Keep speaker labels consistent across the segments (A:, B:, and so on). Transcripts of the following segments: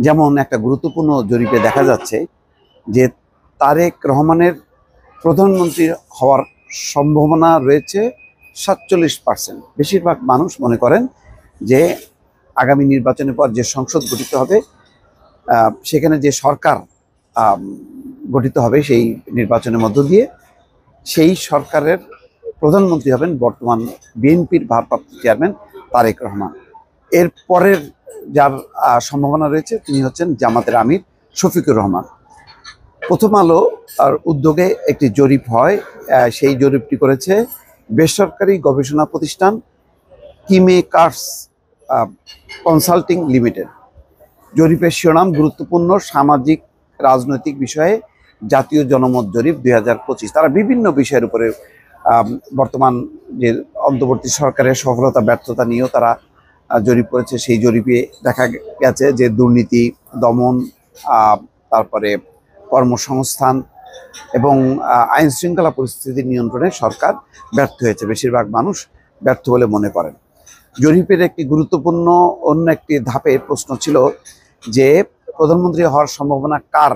A: যেমন একটা গুরুত্বপূর্ণ জরিপে দেখা যাচ্ছে যে তারেক রহমানের প্রধানমন্ত্রী হওয়ার সম্ভাবনা রয়েছে 47%। বেশিরভাগ মানুষ মনে করেন যে আগামী নির্বাচনের পর যে সংসদ গঠিত হবে, সেখানে যে সরকার গঠিত হবে সেই নির্বাচনের মধ্য দিয়ে সেই সরকারের প্রধানমন্ত্রী হবেন বর্তমান বিএনপির ভারপ্রাপ্ত চেয়ারম্যান তারেক রহমান। এর পরের যার সম্ভাবনা রয়েছে তিনি হচ্ছেন জামাতের আমির শফিকুর রহমান। প্রথম আলো আর উদ্যোগে একটি জরিপ হয়, সেই জরিপটি করেছে বেসরকারি গবেষণা প্রতিষ্ঠান কিমেকার্স কনসাল্টিং লিমিটেড। জরিপের শিরোনাম গুরুত্বপূর্ণ সামাজিক রাজনৈতিক বিষয়ে জাতীয় জনমত জরিপ 2025। তারা বিভিন্ন বিষয়ের উপরে বর্তমান যে অন্তর্বর্তী সরকারের সফলতা ব্যর্থতা নিয়েও তারা জরিপ করেছে। সেই জরিপে দেখা গেছে যে দুর্নীতি দমন, তারপরে কর্মসংস্থান এবং আইন শৃঙ্খলা পরিস্থিতি নিয়ন্ত্রণে সরকার ব্যর্থ হয়েছে। বেশিরভাগ মানুষ ব্যর্থ বলে মনে করেন। জরিপের একটি গুরুত্বপূর্ণ অন্য একটি ধাপের প্রশ্ন ছিল যে প্রধানমন্ত্রী হওয়ার সম্ভাবনা কার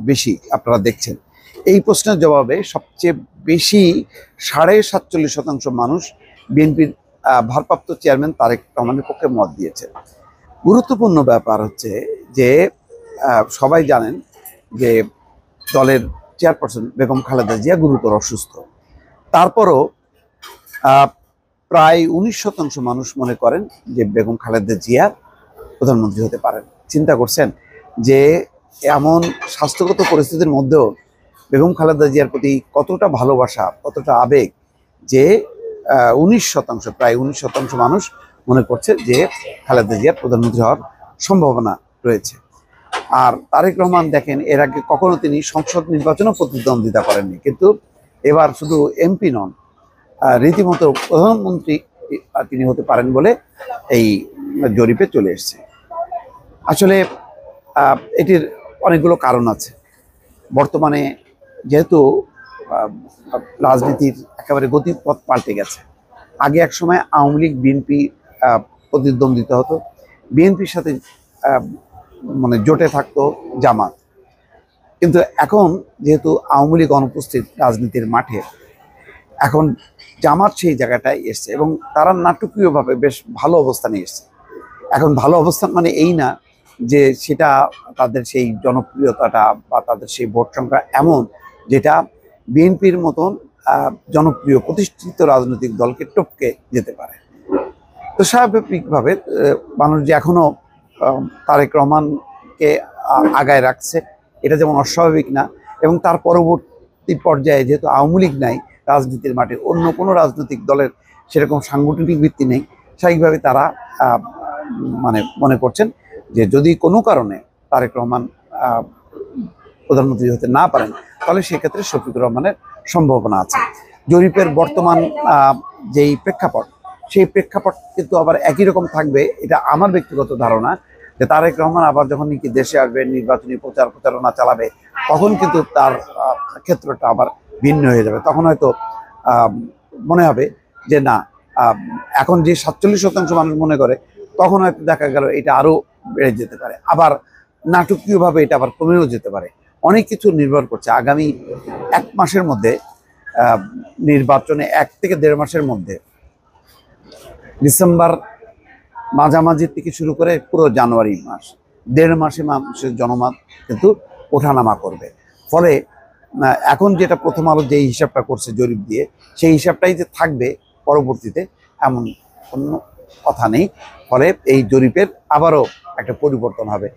A: বেশি আপনারা দেখছেন। এই প্রশ্নের জবাবে সবচেয়ে বেশি 47.5% মানুষ বিএনপির ভারপ্রাপ্ত চেয়ারম্যান তারেক রহমানের পক্ষে মত দিয়েছে। গুরুত্বপূর্ণ ব্যাপার হচ্ছে যে সবাই জানেন যে দলের চেয়ারপারসন বেগম খালেদা জিয়া গুরুতর অসুস্থ। তারপরও প্রায় 19% মানুষ মনে করেন যে বেগম খালেদা জিয়া প্রধানমন্ত্রী হতে পারেন। চিন্তা করছেন যে এমন স্বাস্থ্যগত পরিস্থিতির মধ্যেও বেগম খালেদা জিয়ার প্রতি কতটা ভালোবাসা, কতটা আবেগ যে 19%, প্রায় 19% মানুষ মনে করছে যে খালেদা জিয়ার প্রধানমন্ত্রী হওয়ার সম্ভাবনা রয়েছে। আর তারেক রহমান দেখেন এর আগে কখনো তিনি সংসদ নির্বাচনও প্রতিদ্বন্দ্বিতা করেননি, কিন্তু এবার শুধু এমপি নন, রীতিমতো প্রধানমন্ত্রী তিনি হতে পারেন বলে এই জরিপে চলে এসেছে। আসলে এটির অনেকগুলো কারণ আছে। বর্তমানে যেহেতু রাজনীতির একেবারে গতিপথ পাল্টে গেছে। আগে এক সময় আওয়ামী লীগ বিএনপি প্রতিদ্বন্দ্বিতা হতো, বিএনপির সাথে মানে জোটে থাকতো জামাত। কিন্তু এখন যেহেতু আওয়ামী লীগ অনুপস্থিত রাজনীতির মাঠে, এখন জামাত সেই জায়গাটায় এসছে এবং তারা নাটকীয়ভাবে বেশ ভালো অবস্থানে এসছে। এখন ভালো অবস্থান মানে এই না যে সেটা তাদের সেই জনপ্রিয়তাটা বা তাদের সেই ভোট সংখ্যা এমন যেটা বিএনপির মতন জনপ্রিয় প্রতিষ্ঠিত রাজনৈতিক দলকে টপকে যেতে পারে। তো স্বাভাবিকভাবে মানুষ যে এখনো তারেক রহমানকে আগায় রাখছে, এটা যেমন অস্বাভাবিক না। এবং তার পরবর্তী পর্যায়ে যেহেতু আওয়ামী লীগ নাই রাজনীতির মাঠে, অন্য কোনো রাজনৈতিক দলের সেরকম সাংগঠনিক ভিত্তি নেই, স্বাভাবিকভাবে তারা মানে মনে করছেন যে যদি কোনো কারণে তারেক রহমান প্রধানমন্ত্রী হতে না পারেন তাহলে সেক্ষেত্রে শফিকুর রহমানের সম্ভাবনা আছে। জরিপের বর্তমান যেই প্রেক্ষাপট, সেই প্রেক্ষাপট কিন্তু আবার একই রকম থাকবে, এটা আমার ব্যক্তিগত ধারণা। যে তারেক রহমান আবার যখন নাকি দেশে আসবে, নির্বাচনী প্রচারণা চালাবে, তখন কিন্তু তার ক্ষেত্রটা আবার ভিন্ন হয়ে যাবে। তখন হয়তো মনে হবে যে না, এখন যে 47% মানুষ মনে করে, তখন হয়তো দেখা গেল এটা আরো বেড়ে যেতে পারে, আবার নাটকীয়ভাবে এটা আবার কমেও যেতে পারে। অনেক কিছু নির্ভর করছে। আগামী 1 মাসের মধ্যে নির্বাচনে 1 থেকে 1.5 মাসের মধ্যে, ডিসেম্বর মাঝামাঝি থেকে শুরু করে পুরো জানুয়ারি মাস, 1.5 মাসে মানুষের জনমত কিন্তু ওঠানামা করবে। ফলে এখন যেটা প্রথম আলো যেই হিসাবটা করছে জরিপ দিয়ে, সেই হিসাবটাই যে থাকবে পরবর্তীতে এমন কোনো কথা নেই। ফলে এই জরিপের আবারও একটা পরিবর্তন হবে।